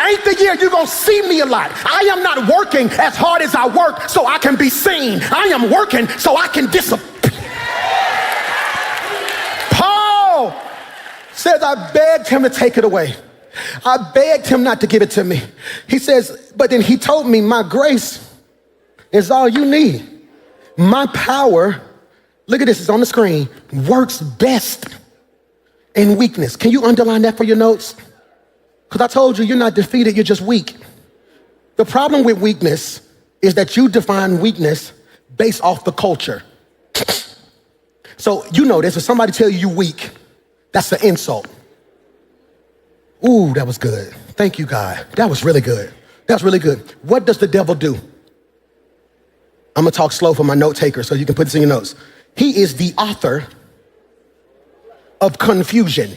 ain't the year you're gonna see me a lot. I am not working as hard as I work so I can be seen. I am working so I can disappear. Paul says, I begged him to take it away. I begged him not to give it to me. He says, but then he told me, my grace is all you need. My power, look at this, it's on the screen, works best in weakness. Can you underline that for your notes? Because I told you, you're not defeated, you're just weak. The problem with weakness is that you define weakness based off the culture. So you know this, if somebody tell you you're weak, that's an insult. Ooh, that was good. Thank you, God. That was really good. That was really good. What does the devil do? I'm gonna talk slow for my note taker so you can put this in your notes. He is the author of confusion.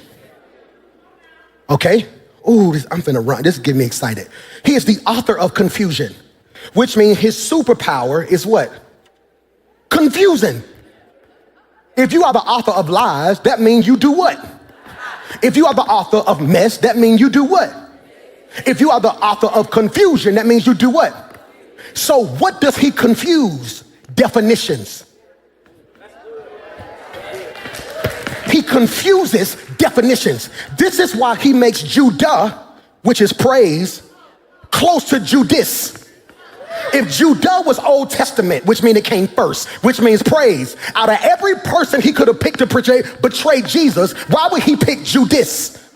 Okay? Ooh, I'm finna run. This is getting me excited. He is the author of confusion, which means his superpower is what? Confusing. If you are the author of lies, that means you do what? If you are the author of mess, that means you do what? If you are the author of confusion, that means you do what? So what does he confuse? Definitions. He confuses definitions. This is why he makes Judah, which is praise, close to Judas. If Judah was Old Testament, which means it came first, which means praise, out of every person he could have picked to betray Jesus, why would he pick Judas?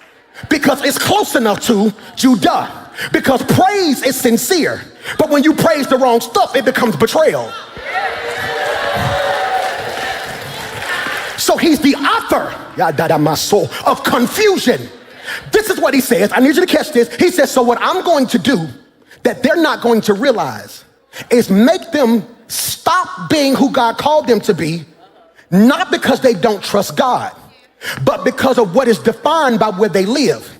Because it's close enough to Judah. Because praise is sincere, but when you praise the wrong stuff, it becomes betrayal. So he's the author of confusion. This is what he says. I need you to catch this. He says, so what I'm going to do that they're not going to realize is make them stop being who God called them to be, not because they don't trust God, but because of what is defined by where they live.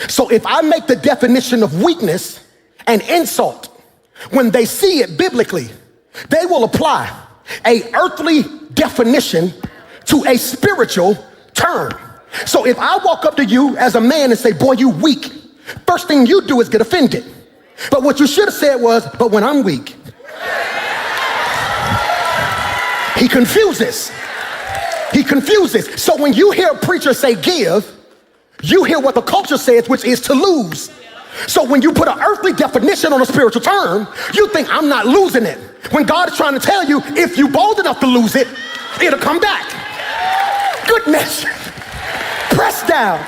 So if I make the definition of weakness an insult, when they see it biblically, they will apply a earthly definition to a spiritual term. So if I walk up to you as a man and say, boy, you weak, first thing you do is get offended. But what you should have said was, but when I'm weak. He confuses. He confuses. So when you hear a preacher say give, you hear what the culture says, which is to lose. So when you put an earthly definition on a spiritual term, you think I'm not losing it. When God is trying to tell you, if you're bold enough to lose it, it'll come back. Goodness. Press down.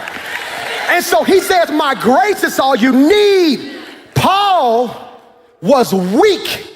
And so he says, my grace is all you need. Paul was weak